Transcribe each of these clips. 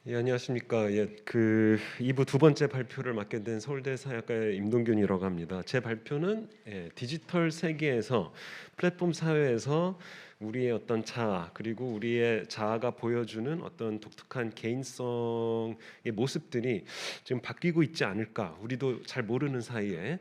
예, 안녕하십니까. 예, 2부 두 번째 발표를 맡게 된 서울대 사회학과의 임동균이라고 합니다. 제 발표는 디지털 세계에서 플랫폼 사회에서 우리의 어떤 자아 그리고 우리의 자아가 보여주는 어떤 독특한 개인성의 모습들이 지금 바뀌고 있지 않을까. 우리도 잘 모르는 사이에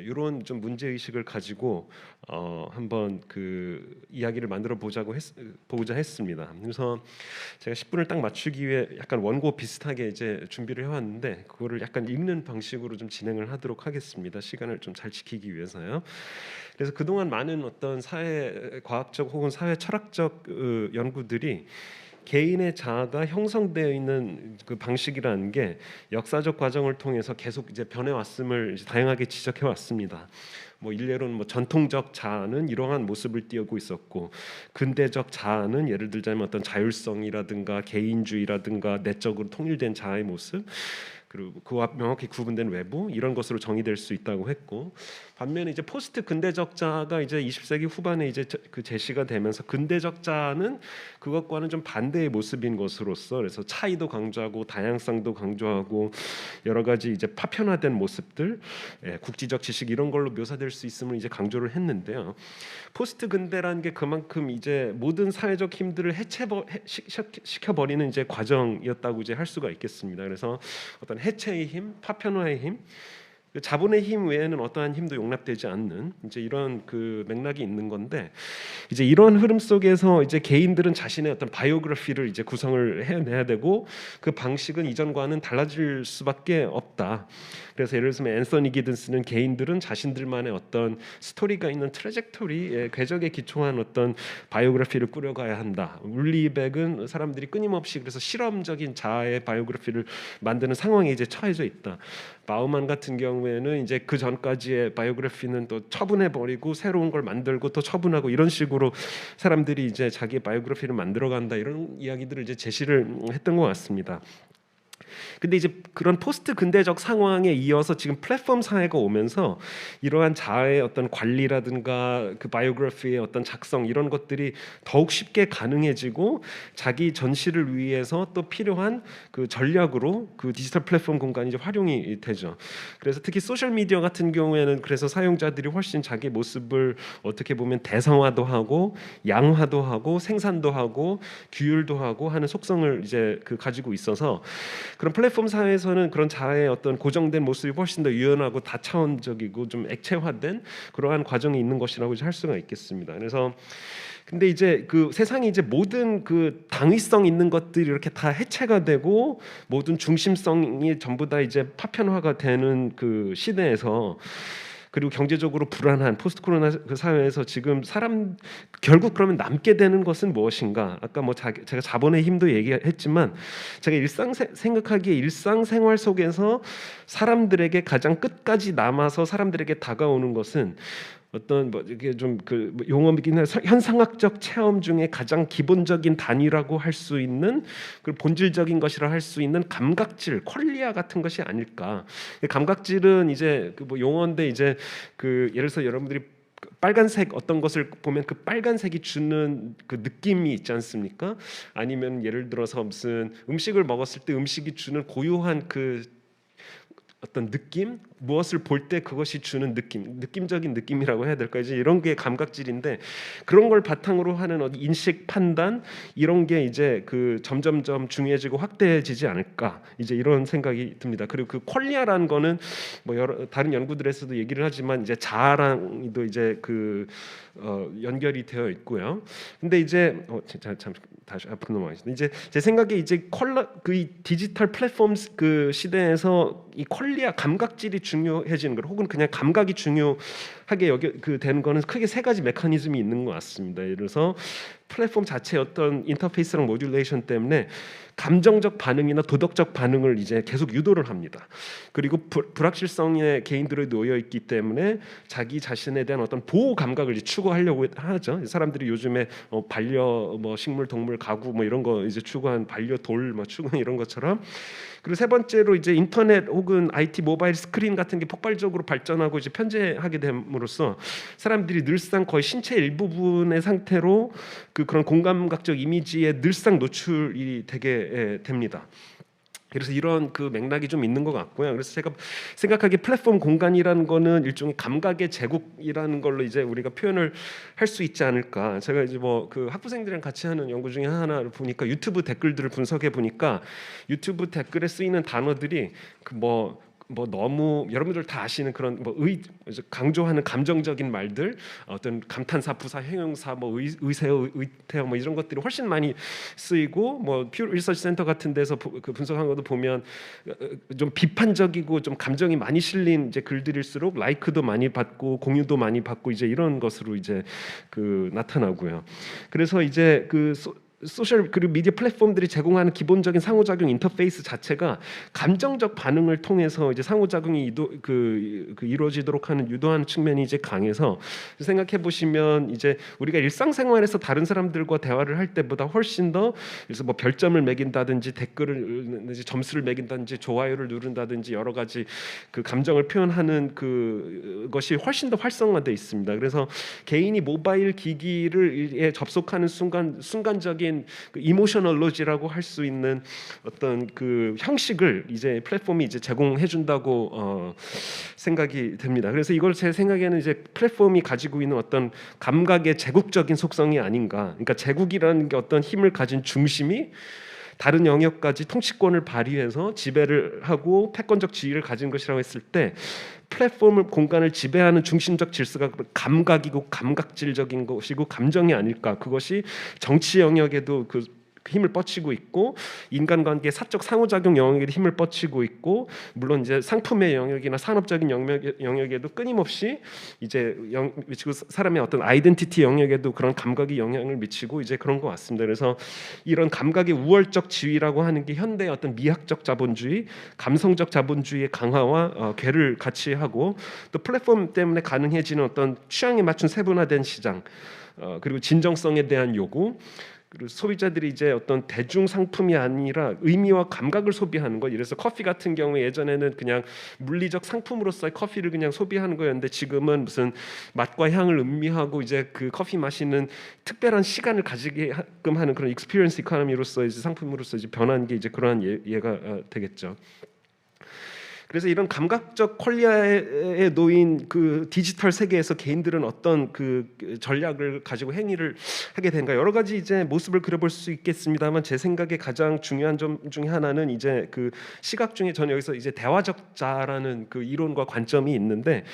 이런 좀 문제 의식을 가지고 한번 그 이야기를 보고자 했습니다. 그래서 제가 10분을 딱 맞추기 위해 약간 원고 비슷하게 이제 준비를 해왔는데 그거를 약간 읽는 방식으로 좀 진행을 하도록 하겠습니다. 시간을 좀 잘 지키기 위해서요. 그래서 그동안 많은 어떤 사회 과학적 혹은 사회 철학적 연구들이 개인의 자아가 형성되어 있는 그 방식이라는 게 역사적 과정을 통해서 계속 이제 변해왔음을 이제 다양하게 지적해 왔습니다. 뭐 일례로는 뭐 전통적 자아는 이러한 모습을 띠고 있었고, 근대적 자아는 예를 들자면 어떤 자율성이라든가 개인주의라든가 내적으로 통일된 자아의 모습, 그리고 그와 명확히 구분된 외부, 이런 것으로 정의될 수 있다고 했고, 반면에 이제 포스트 근대적 자아가 이제 20세기 후반에 이제 그 제시가 되면서 근대적 자아는 그것과는 좀 반대의 모습인 것으로서, 그래서 차이도 강조하고 다양성도 강조하고 여러 가지 이제 파편화된 모습들, 국지적 지식 이런 걸로 묘사될 수 있음을 이제 강조를 했는데요. 포스트 근대라는 게 그만큼 이제 모든 사회적 힘들을 해체시켜 버리는 이제 과정이었다고 이제 할 수가 있겠습니다. 그래서 어떤 해체의 힘, 파편화의 힘, 그 자본의 힘 외에는 어떠한 힘도 용납되지 않는 이제 이런 그 맥락이 있는 건데, 이제 이런 흐름 속에서 이제 개인들은 자신의 어떤 바이오그래피를 이제 구성을 해내야 되고, 그 방식은 이전과는 달라질 수밖에 없다. 그래서 예를 들면 앤서니 기든스는 개인들은 자신들만의 어떤 스토리가 있는 트래젝토리, 궤적에 기초한 어떤 바이오그래피를 꾸려가야 한다. 울리백은 사람들이 끊임없이 그래서 실험적인 자아의 바이오그래피를 만드는 상황에 이제 처해져 있다. 바우만 같은 경우에는 이제 그 전까지의 바이오그래피는 또 처분해 버리고 새로운 걸 만들고 또 처분하고 이런 식으로 사람들이 이제 자기 바이오그래피를 만들어 간다, 이런 이야기들을 이제 제시를 했던 것 같습니다. 근데 이제 그런 포스트 근대적 상황에 이어서 지금 플랫폼 사회가 오면서 이러한 자아의 어떤 관리라든가 그 바이오그래피의 어떤 작성 이런 것들이 더욱 쉽게 가능해지고, 자기 전시를 위해서 또 필요한 그 전략으로 그 디지털 플랫폼 공간이 이제 활용이 되죠. 그래서 특히 소셜 미디어 같은 경우에는 그래서 사용자들이 훨씬 자기 모습을 어떻게 보면 대성화도 하고 양화도 하고 생산도 하고 규율도 하고 하는 속성을 이제 그 가지고 있어서, 그런 플랫폼 사회에서는 그런 자아의 어떤 고정된 모습이 훨씬 더 유연하고 다차원적이고 좀 액체화된 그러한 과정이 있는 것이라고 할 수가 있겠습니다. 그래서 근데 이제 그 세상이 이제 모든 그 당위성 있는 것들이 이렇게 다 해체가 되고 모든 중심성이 전부 다 이제 파편화가 되는 그 시대에서, 그리고 경제적으로 불안한 포스트 코로나 그 사회에서 지금 사람 결국 그러면 남게 되는 것은 무엇인가? 아까 뭐 제가 자본의 힘도 얘기했지만, 제가 생각하기에 일상생활 속에서 사람들에게 가장 끝까지 남아서 사람들에게 다가오는 것은 어떤 뭐 이게 좀 그 용어이긴 한 현상학적 체험 중에 가장 기본적인 단위라고 할 수 있는, 그 본질적인 것이라 할 수 있는 감각질, 퀄리아 같은 것이 아닐까. 감각질은 이제 그 뭐 용어인데, 이제 그 예를 들어서 여러분들이 빨간색 어떤 것을 보면 그 빨간색이 주는 그 느낌이 있지 않습니까? 아니면 예를 들어서 무슨 음식을 먹었을 때 음식이 주는 고유한 그 어떤 느낌, 무엇을 볼 때 그것이 주는 느낌, 느낌적인 느낌이라고 해야 될까, 이제 이런 게 감각질인데, 그런 걸 바탕으로 하는 인식, 판단 이런 게 이제 그 점점점 중요해지고 확대해지지 않을까, 이제 이런 생각이 듭니다. 그리고 그 퀄리아라는 거는 뭐 여러 다른 연구들에서도 얘기를 하지만 이제 자아랑도 이제 그 연결이 되어 있고요. 근데 이제 참 다시 앞으로 넘어가겠습니다. 이제 제 생각에 이제 그 디지털 플랫폼 그 시대에서 이 퀄리아 감각질이 중요해지는 것, 혹은 그냥 감각이 중요하게 되는 거는 크게 세 가지 메커니즘이 있는 것 같습니다. 예를 들어서 플랫폼 자체의 어떤 인터페이스랑 모듈레이션 때문에 감정적 반응이나 도덕적 반응을 이제 계속 유도를 합니다. 그리고 불확실성에 개인들이 놓여 있기 때문에 자기 자신에 대한 어떤 보호 감각을 이제 추구하려고 하죠. 사람들이 요즘에 반려 뭐 식물, 동물, 가구 뭐 이런 거 이제 추구한 반려돌 뭐 추구 이런 것처럼. 그리고 세 번째로 이제 인터넷 혹은 IT 모바일 스크린 같은 게 폭발적으로 발전하고 이제 편재하게 됨으로써 사람들이 늘상 거의 신체 일부분의 상태로 그런 공감각적 이미지에 늘상 노출이 되게 됩니다. 그래서 이런 그 맥락이 좀 있는 것 같고요. 그래서 제가 생각하기에 플랫폼 공간이라는 거는 일종의 감각의 제국이라는 걸로 이제 우리가 표현을 할 수 있지 않을까. 제가 이제 뭐 그 학부생들이랑 같이 하는 연구 중에 하나를 보니까 유튜브 댓글들을 분석해 보니까 유튜브 댓글에 쓰이는 단어들이 뭐 너무 여러분들 다 아시는 그런 강조하는 감정적인 말들, 어떤 감탄사, 부사, 형용사, 뭐 의세어, 의태어 뭐 이런 것들이 훨씬 많이 쓰이고, 뭐 퓨 리서치 센터 같은 데서 그 분석한 것도 보면 좀 비판적이고 좀 감정이 많이 실린 이제 글들일수록 라이크도 많이 받고 공유도 많이 받고 이제 이런 것으로 이제 그 나타나고요. 그래서 이제 그 소셜 그리고 미디어 플랫폼들이 제공하는 기본적인 상호작용 인터페이스 자체가 감정적 반응을 통해서 이제 상호작용이 이루어지도록 하는 유도하는 측면이 이제 강해서, 생각해 보시면 이제 우리가 일상생활에서 다른 사람들과 대화를 할 때보다 훨씬 더, 그래서 뭐 별점을 매긴다든지 댓글을 점수를 매긴다든지 좋아요를 누른다든지 여러 가지 그 감정을 표현하는 그것이 훨씬 더 활성화되어 있습니다. 그래서 개인이 모바일 기기를 접속하는 순간적인 그 이모셔널로지라고 할 수 있는 어떤 그 형식을 이제 플랫폼이 이제 제공해 준다고 생각이 됩니다. 그래서 이걸 제 생각에는 이제 플랫폼이 가지고 있는 어떤 감각의 제국적인 속성이 아닌가. 그러니까 제국이라는 게 어떤 힘을 가진 중심이 다른 영역까지 통치권을 발휘해서 지배를 하고 패권적 지위를 가진 것이라고 했을 때, 플랫폼을 공간을 지배하는 중심적 질서가 감각이고 감각질적인 것이고 감정이 아닐까. 그것이 정치 영역에도 그 힘을 뻗치고 있고, 인간관계 사적 상호작용 영역에도 힘을 뻗치고 있고, 물론 이제 상품의 영역이나 산업적인 영역에도 끊임없이 이제 미치고, 사람의 어떤 아이덴티티 영역에도 그런 감각이 영향을 미치고 이제 그런 것 같습니다. 그래서 이런 감각의 우월적 지위라고 하는 게 현대의 어떤 미학적 자본주의, 감성적 자본주의의 강화와 괴를 같이 하고, 또 플랫폼 때문에 가능해지는 어떤 취향에 맞춘 세분화된 시장, 그리고 진정성에 대한 요구, 그리고 소비자들이 이제 어떤 대중 상품이 아니라 의미와 감각을 소비하는 것. 이래서 커피 같은 경우에 예전에는 그냥 물리적 상품으로서의 커피를 그냥 소비하는 거였는데, 지금은 무슨 맛과 향을 음미하고 이제 그 커피 마시는 특별한 시간을 가지게끔 하는 그런 익스피리언스 이코노미로서 이제 상품으로서 이제 변한 게 이제 그러한 예가 되겠죠. 그래서 이런 감각적 퀄리아에 놓인 그 디지털 세계에서 개인들은 어떤 그 전략을 가지고 행위를 하게 된가, 여러 가지 이제 모습을 그려볼 수 있겠습니다만, 제 생각에 가장 중요한 점 중에 하나는 이제 그 시각 중에, 저는 여기서 이제 대화적 자라는 그 이론과 관점이 있는데,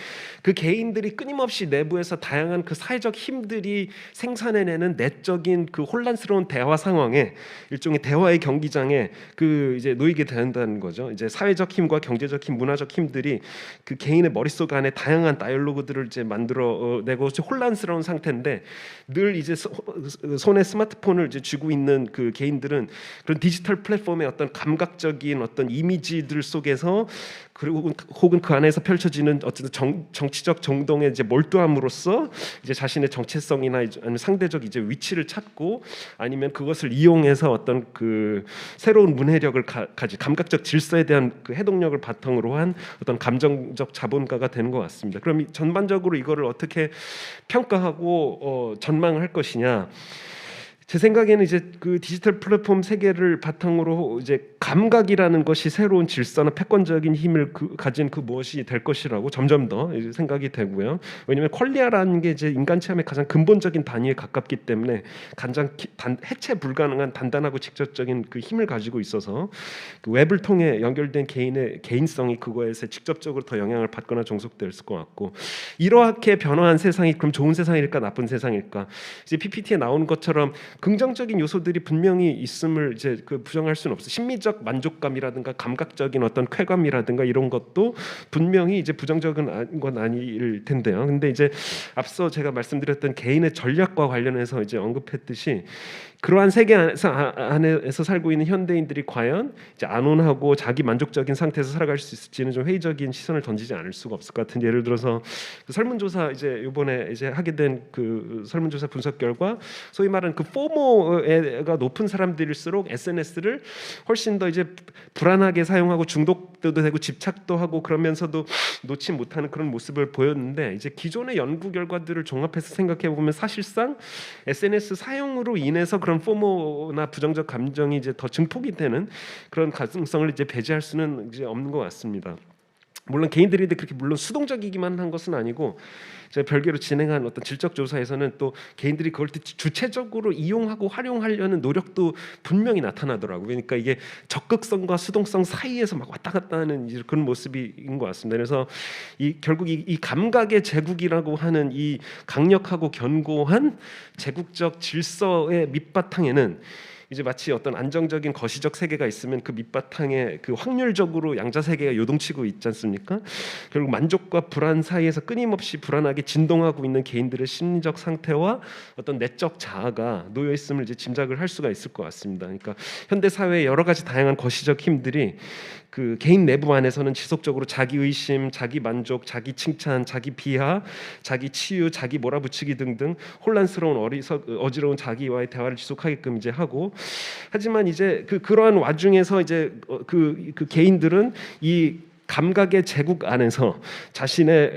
그 개인들이 끊임없이 내부에서 다양한 그 사회적 힘들이 생산해내는 내적인 그 혼란스러운 대화 상황에, 일종의 대화의 경기장에 그 이제 놓이게 된다는 거죠. 이제 사회적 힘과 경제적 힘, 문화적 힘들이 그 개인의 머릿속 안에 다양한 다이얼로그들을 이제 만들어내고 혼란스러운 상태인데, 늘 이제 손에 스마트폰을 이제 쥐고 있는 그 개인들은 그런 디지털 플랫폼의 어떤 감각적인 어떤 이미지들 속에서, 그리고 혹은 그 안에서 펼쳐지는 어쨌든 정치적 정동에 이제 몰두함으로써 이제 자신의 정체성이나 아니면 상대적 이제 위치를 찾고, 아니면 그것을 이용해서 어떤 그 새로운 문해력을 가지 감각적 질서에 대한 그 해동력을 바탕으로 한 어떤 감정적 자본가가 되는 것 같습니다. 그럼 전반적으로 이거를 어떻게 평가하고 전망을 할 것이냐? 제 생각에는 이제 그 디지털 플랫폼 세계를 바탕으로 이제 감각이라는 것이 새로운 질서나 패권적인 힘을 가진 그 무엇이 될 것이라고 점점 더 생각이 되고요. 왜냐하면 퀄리아라는 게 이제 인간 체험의 가장 근본적인 단위에 가깝기 때문에 가장 해체 불가능한 단단하고 직접적인 그 힘을 가지고 있어서, 그 웹을 통해 연결된 개인의 개인성이 그거에서 직접적으로 더 영향을 받거나 종속될 것 같고, 이렇게 변화한 세상이 그럼 좋은 세상일까 나쁜 세상일까? 이제 PPT에 나오는 것처럼 긍정적인 요소들이 분명히 있음을 이제 그 부정할 수는 없어. 심미적 만족감이라든가 감각적인 어떤 쾌감이라든가 이런 것도 분명히 이제 부정적인 건 아닐 텐데요. 근데 이제 앞서 제가 말씀드렸던 개인의 전략과 관련해서 이제 언급했듯이, 그러한 세계 안에서 살고 있는 현대인들이 과연 이제 안온하고 자기 만족적인 상태에서 살아갈 수 있을지는 좀 회의적인 시선을 던지지 않을 수가 없을 것 같은데, 예를 들어서 그 설문조사 이제 이번에 이제 하게 된 그 설문조사 분석 결과, 소위 말하는 그 포모가 높은 사람들일수록 SNS를 훨씬 더 더 이제 불안하게 사용하고 중독도 되고 집착도 하고 그러면서도 놓지 못하는 그런 모습을 보였는데 이제 기존의 연구 결과들을 종합해서 생각해 보면 사실상 SNS 사용으로 인해서 그런 포모나 부정적 감정이 이제 더 증폭이 되는 그런 가능성을 이제 배제할 수는 이제 없는 것 같습니다. 물론 개인들이 그렇게 물론 수동적이기만 한 것은 아니고 제가 별개로 진행한 어떤 질적 조사에서는 또 개인들이 그걸 주체적으로 이용하고 활용하려는 노력도 분명히 나타나더라고요. 그러니까 이게 적극성과 수동성 사이에서 막 왔다 갔다 하는 그런 모습인 것 같습니다. 그래서 결국 이 감각의 제국이라고 하는 이 강력하고 견고한 제국적 질서의 밑바탕에는 이제 마치 어떤 안정적인 거시적 세계가 있으면 그 밑바탕에 그 확률적으로 양자 세계가 요동치고 있지 않습니까? 결국 만족과 불안 사이에서 끊임없이 불안하게 진동하고 있는 개인들의 심리적 상태와 어떤 내적 자아가 놓여 있음을 이제 짐작을 할 수가 있을 것 같습니다. 그러니까 현대 사회의 여러 가지 다양한 거시적 힘들이 그 개인 내부 안에서는 지속적으로 자기 의심, 자기 만족, 자기 칭찬, 자기 비하, 자기 치유, 자기 몰아붙이기 등등 혼란스러운 어지러운 자기와의 대화를 지속하게끔 이제 하고, 하지만 이제 그러한 와중에서 이제 그 개인들은 이 감각의 제국 안에서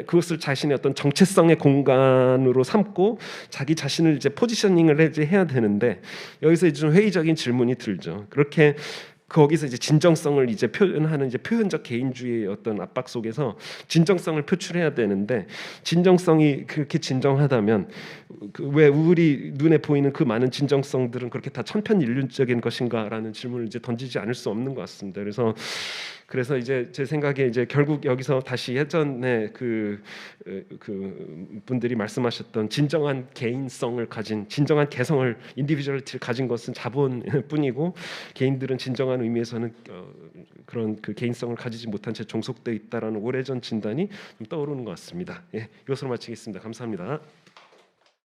그것을 자신의 어떤 정체성의 공간으로 삼고 자기 자신을 이제 포지셔닝을 이제 해야 되는데, 여기서 이제 좀 회의적인 질문이 들죠. 그렇게 거기서 이제 진정성을 이제 표현하는 이제 표현적 개인주의의 어떤 압박 속에서 진정성을 표출해야 되는데, 진정성이 그렇게 진정하다면 왜 우리 눈에 보이는 그 많은 진정성들은 그렇게 다 천편일률적인 것인가라는 질문을 이제 던지지 않을 수 없는 것 같습니다. 그래서 이제 제 생각에 이제 결국 여기서 다시 예전에 그 분들이 말씀하셨던 진정한 개인성을 가진, 진정한 개성을, 인디비주얼리티를 가진 것은 자본뿐이고 개인들은 진정한 의미에서는 그런 그 개인성을 가지지 못한 채 종속되어 있다라는 오래전 진단이 좀 떠오르는 것 같습니다. 예, 이것으로 마치겠습니다. 감사합니다.